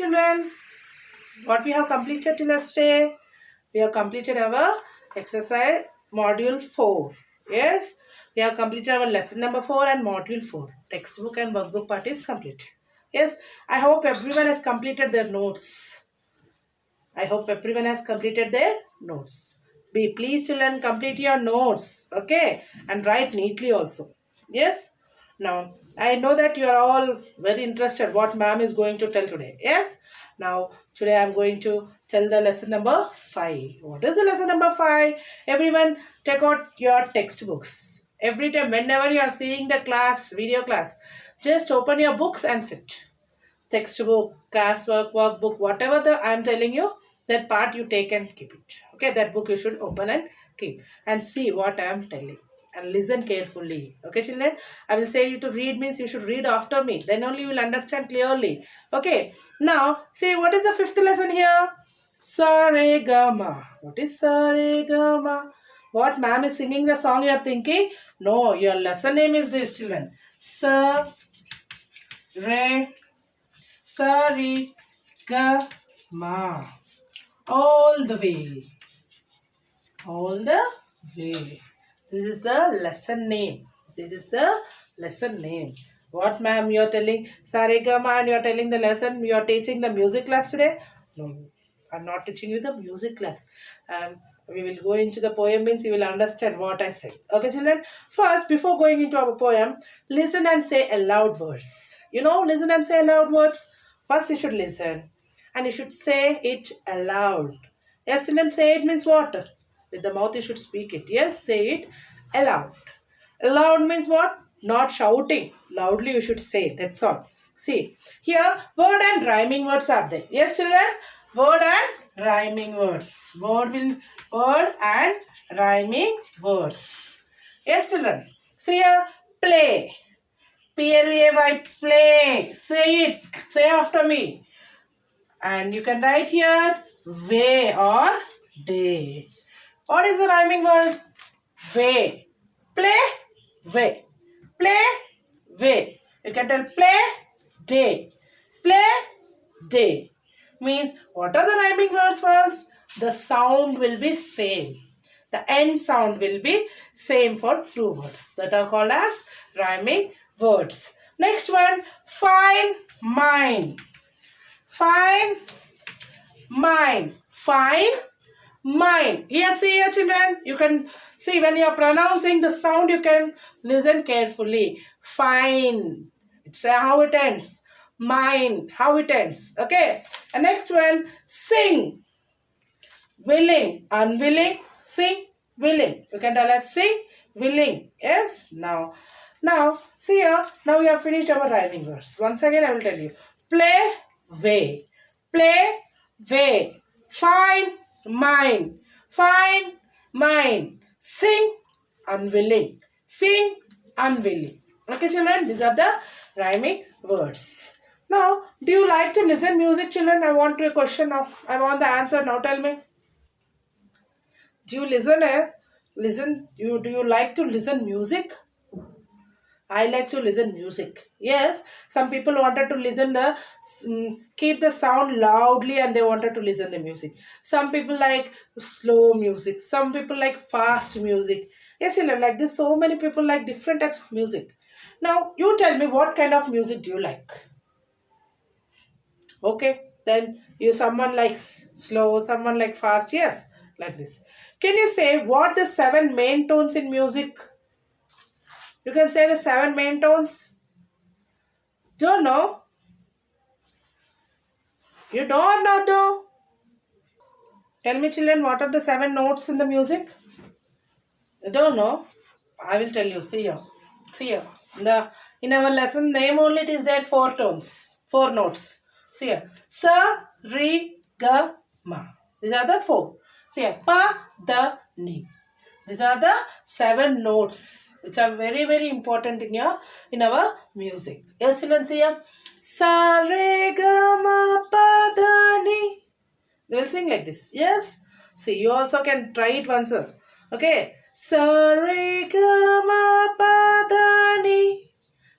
children. What we have completed till yesterday? We have completed our exercise module 4. Yes, we have completed our lesson number 4 and module 4. Textbook and workbook part is completed. Yes, I hope everyone has completed their notes. I hope everyone has completed their notes. Be pleased children, complete your notes. Okay, and write neatly also. Yes. Now, I know that you are all very interested what ma'am is going to tell today. Yes. Now, today I am going to tell the lesson number 5. What is the lesson number 5? Everyone take out your textbooks. Every time, whenever you are seeing the class, video class, just open your books and sit. Textbook, classwork, workbook, whatever the I am telling you, that part you take and keep it. Okay, that book you should open and keep and see what I am telling and listen carefully. Okay, children, I will say you to read means you should read after me. Then only you will understand clearly. Okay, now see what is the fifth lesson here? Sa re ga ma. What is sa re ga ma? What ma'am is singing the song you are thinking? No, your lesson name is this, children. Sa re Sari ga ma. All the way. All the way. This is the lesson name. This is the lesson name. What ma'am you are telling? Sari ga ma and you are telling the lesson. You are teaching the music class today? No, I'm not teaching you the music class. We will go into the poem means you will understand what I say. Okay, children. First, before going into our poem, listen and say aloud words. You know, listen and say aloud words. First, you should listen and you should say it aloud. Yes, children, say it means what? With the mouth, you should speak it. Yes, say it aloud. Aloud means what? Not shouting. Loudly, you should say. That's all. See, here, word and rhyming words are there. Yes, children? Word and rhyming words. Word and rhyming words. Yes, children? See here, play. Play, play. Say it. Say after me. And you can write here way or day. What is the rhyming word? Way. Play, way. Play, way. You can tell play, day. Play, day. Means what are the rhyming words first? The sound will be same. The end sound will be same for two words that are called as rhyming words. Next one, fine, mine. Fine, mine. Fine, mine. Here, see here, children. You can see when you are pronouncing the sound, you can listen carefully. Fine. It's how it ends. Mine. How it ends. Okay. And next one, sing. Willing, unwilling, sing, willing. You can tell us sing, willing. Yes. Now, see here. Now we have finished our rhyming verse. Once again, I will tell you. Play, way. Play, way. Fine, mine. Fine, mine. Sing, unwilling. Sing, unwilling. Okay, children. These are the rhyming words. Now, do you like to listen music, children? I want a question now. I want the answer now. Tell me. Do you listen? Do you like to listen music? I like to listen music. Yes, some people wanted to listen keep the sound loudly and they wanted to listen the music. Some people like slow music. Some people like fast music. Yes, you know, like this. So many people like different types of music. Now, you tell me what kind of music do you like? Okay, then someone likes slow, someone like fast. Yes, like this. Can you say what the 7 main tones in music? You can say the 7 main tones. Don't know? You don't know, though? Tell me, children, what are the 7 notes in the music? You don't know? I will tell you. See here. See here. In our lesson name only it is there 4 tones. 4 notes. See here. Sa, re, ga, ma. These are the 4. See here. Pa, da, ni. These are the 7 notes which are very very important in our music. Yes, children, see here. Sa, re, ga, ma, pa, da, ni. They will sing like this. Yes. See, you also can try it once. Okay. Sa, re, ga, ma, pa, da, ni.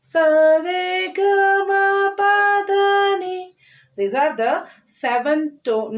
Sa, re, ga, ma, pa, da, ni. These are the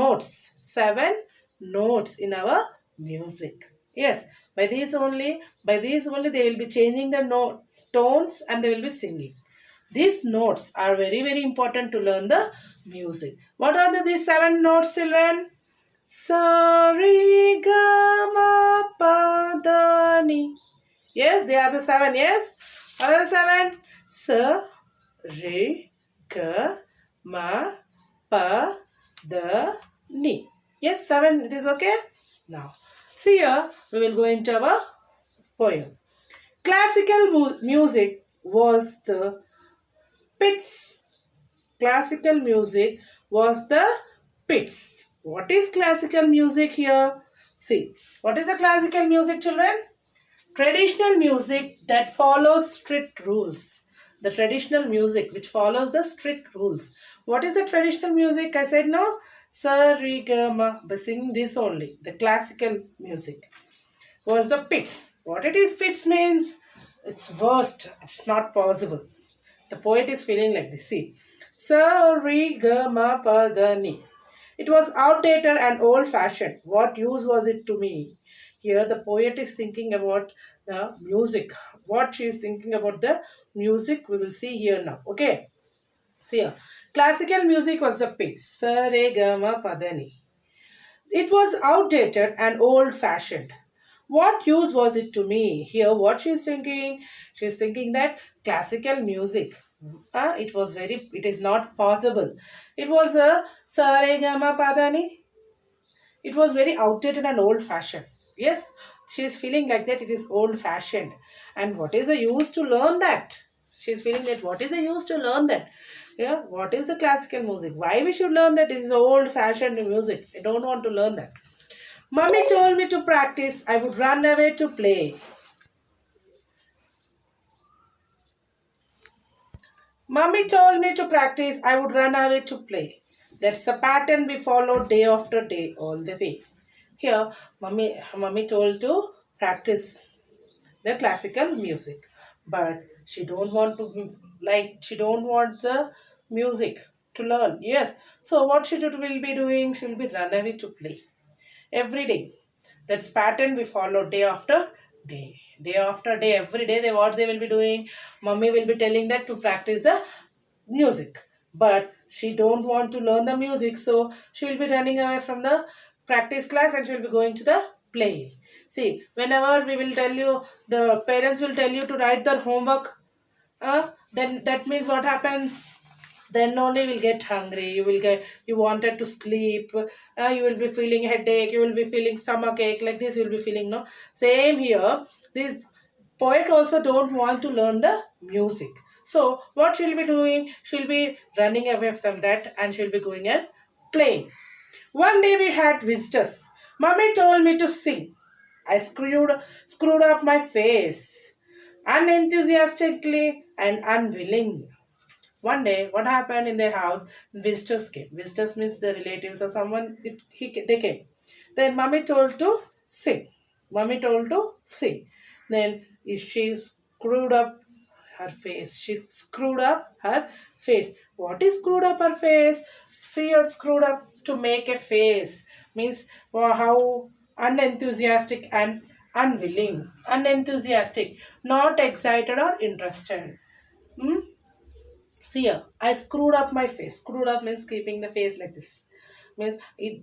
notes. 7 notes in our music. Yes, by these only they will be changing the tones and they will be singing. These notes are very very important to learn the music. What are these 7 notes, children? Sa re ga ma pa da ni. Yes, they are the 7. Yes, what are the 7? Sa re ga ma pa da ni. Yes, 7. It is okay. Now, see here we will go into our poem. Classical music was the pits. Classical music was the pits. What is classical music here? See, what is the classical music, children? Traditional music that follows strict rules. The traditional music which follows the strict rules. What is the traditional music? I said no. Sa re ga ma. But sing this only. The classical music was the pits. What it is pits means? It's worst. It's not possible. The poet is feeling like this. See. Sa re ga ma pa da ni. It was outdated and old fashioned. What use was it to me? Here the poet is thinking about the music. What she is thinking about the music we will see here now. Okay. See here. Classical music was the pits. Sa re ga ma pa da ni. It was outdated and old fashioned. What use was it to me? Here, what she is thinking? She is thinking that classical music, it is not possible. It was a Saregama Padani. It was very outdated and old fashioned. Yes, she is feeling like that it is old fashioned. And what is the use to learn that? She is feeling that what is the use to learn that? Yeah, what is the classical music? Why we should learn that? It is old fashioned music. I don't want to learn that. Mummy told me to practice. I would run away to play. Mummy told me to practice. I would run away to play. That's the pattern we follow day after day, all the way. Here, mummy told to practice the classical music, but she don't want to she don't want the music to learn. Yes, so what will be doing? She will be run away to play every day. That's pattern we follow day after day. Day after day, every day they will be doing. Mummy will be telling that to practice the music. But she don't want to learn the music, so she will be running away from the practice class and she will be going to the play. See, whenever we will tell you, the parents will tell you to write their homework, then that means what happens? Then only will get hungry, you wanted to sleep, you will be feeling headache, you will be feeling stomach ache, like this you will be feeling, no? Same here, this poet also don't want to learn the music. So what she'll be doing, she'll be running away from that and she'll be going and playing. One day we had visitors. Mummy told me to sing. I screwed up my face unenthusiastically and unwillingly. One day, what happened in their house? Visitors came. Visitors means the relatives or someone. They came. Then mummy told to sing. Mummy told to sing. Then she screwed up her face. She screwed up her face. What is screwed up her face? She was screwed up to make a face. Means how unenthusiastic and unwilling. Unenthusiastic. Not excited or interested. Hmm? See here, I screwed up my face. Screwed up means keeping the face like this. Means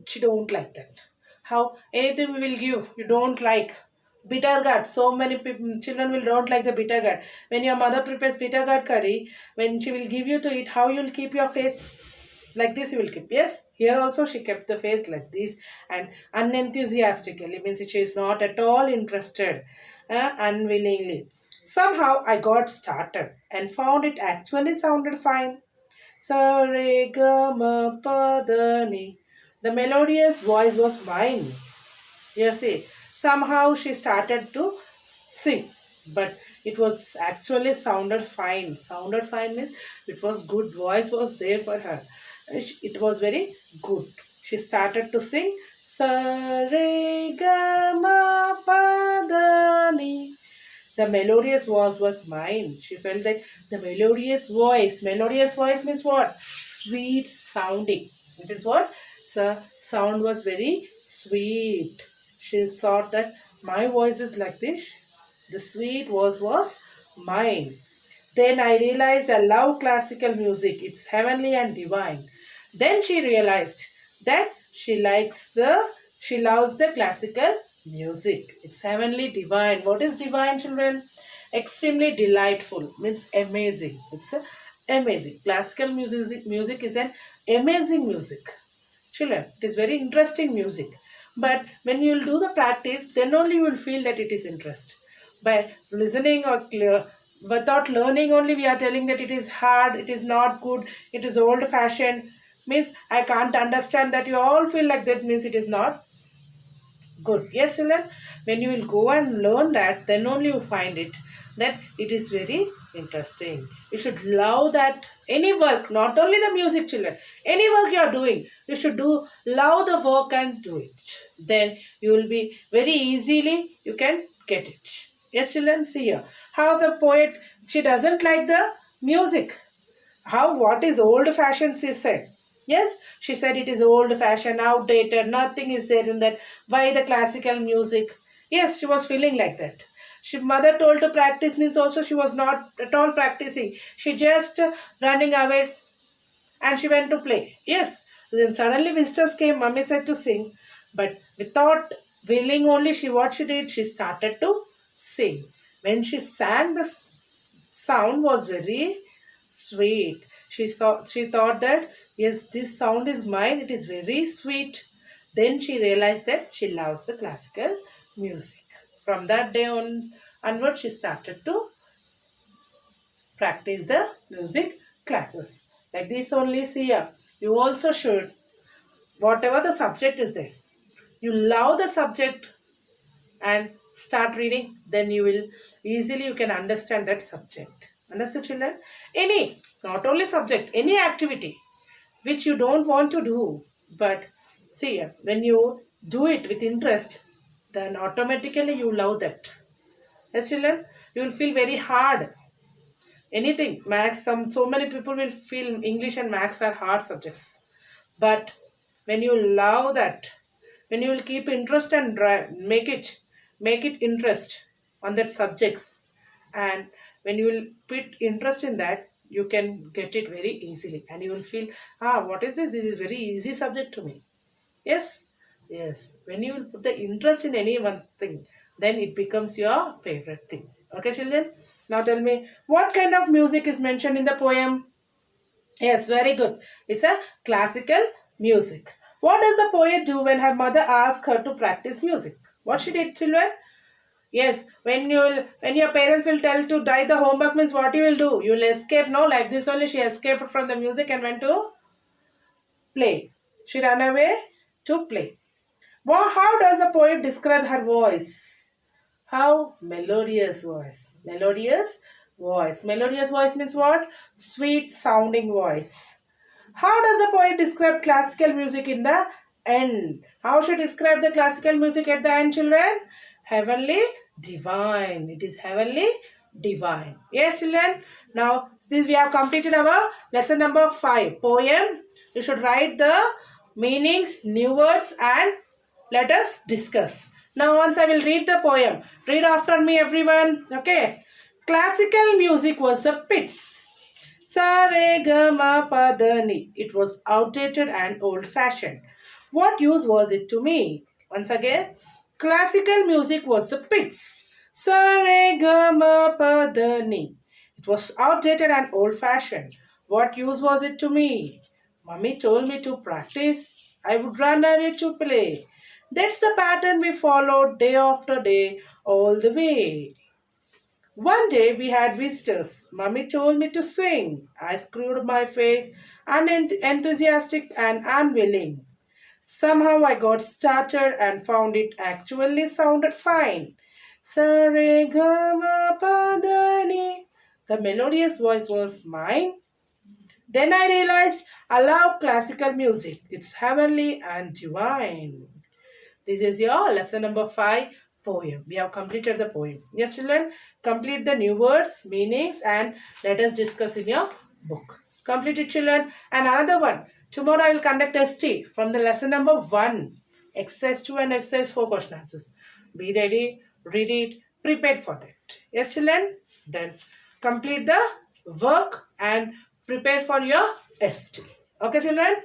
she don't like that. How anything we will give, you don't like. Bitter gourd. So many children will don't like the bitter gourd. When your mother prepares bitter gourd curry, when she will give you to eat, how you will keep your face like this? You will keep. Yes. Here also she kept the face like this and unenthusiastically means she is not at all interested, unwillingly. Somehow I got started and found it actually sounded fine. Sa re ga ma pa da ni. The melodious voice was mine. You see, somehow she started to sing, but it was actually sounded fine. Sounded fine means it was good. Voice was there for her. It was very good. She started to sing. Sa re ga ma pa da ni. The melodious voice was mine. She felt that the melodious voice means what? sweet sounding. It is what? The sound was very sweet. She thought that my voice is like this. The sweet was mine. Then I realized I love classical music. It's heavenly and divine. Then she realized that she loves the classical music. It's heavenly divine. What is divine, children? Extremely delightful, means amazing. It's amazing. Classical music is an amazing music. Children, it is very interesting music. But when you will do the practice, then only you will feel that it is interest. By listening or without learning only, we are telling that it is hard, it is not good, it is old fashioned, means I can't understand that. You all feel like that means it is not good. Yes, children, when you will go and learn that, then only you find it that it is very interesting. You should love that any work, not only the music, children. Any work you are doing, you should love the work and do it. Then you will be very easily, you can get it. Yes, children, see here. How the poet, she doesn't like the music. What is old fashioned, she said. Yes, she said it is old fashioned, outdated, nothing is there in that. Why the classical music? Yes, she was feeling like that. Mother told to practice means also she was not at all practicing. She just running away and she went to play. Yes, then suddenly visitors came, mummy said to sing. But without willing only, what she did, she started to sing. When she sang, the sound was very sweet. She thought that, yes, this sound is mine, it is very sweet. Then she realized that she loves the classical music. From that day onward, she started to practice the music classes. Like this only, see here. You also should, whatever the subject is there, you love the subject and start reading, then you will easily, you can understand that subject. Understood, children? Not only subject, any activity which you don't want to do, but see, when you do it with interest, then automatically you love that. Yes, children, you will feel very hard. Anything, maths, so many people will feel English and maths are hard subjects. But when you love that, when you will keep interest and make it interest on that subjects, and when you will put interest in that, you can get it very easily, and you will feel, what is this? This is very easy subject to me. Yes. When you will put the interest in any one thing, then it becomes your favorite thing. Okay, children? Now tell me, what kind of music is mentioned in the poem? Yes, very good. It's a classical music. What does the poet do when her mother asks her to practice music? What she did, children? Yes, when your parents will tell to write the homework, means what you will do? You will escape, no? Like this only, she escaped from the music and went to play. She ran away to play. Well, how does the poet describe her voice? How? Melodious voice. Melodious voice. Melodious voice means what? Sweet sounding voice. How does the poet describe classical music in the end? How should describe the classical music at the end, children? Heavenly divine. It is heavenly divine. Yes, children. Now, this we have completed our lesson number 5. Poem. You should write the meanings, new words, and let us discuss. Now, once I will read the poem. Read after me, everyone. Okay. Classical music was a pits. Sa re ga ma pa da ni. It was outdated and old-fashioned. What use was it to me? Once again, classical music was the pits. Sa re ga ma pa da ni. It was outdated and old-fashioned. What use was it to me? Mummy told me to practice. I would run away to play. That's the pattern we followed day after day, all the way. One day we had visitors. Mummy told me to swing. I screwed my face, unenthusiastic and unwilling. Somehow I got started and found it actually sounded fine. Sa-re-ga-ma-pa-da-ni. The melodious voice was mine. Then I realized I love classical music. It's heavenly and divine. This is your lesson number 5 poem. We have completed the poem. Yes, children, complete the new words, meanings, and let us discuss in your book. Complete it, children. And another one. Tomorrow I will conduct ST from the lesson number 1. Exercise 2 and exercise 4 question answers. Be ready, read it, prepared for that. Yes, children? Then complete the work and prepare for your ST. Okay, children?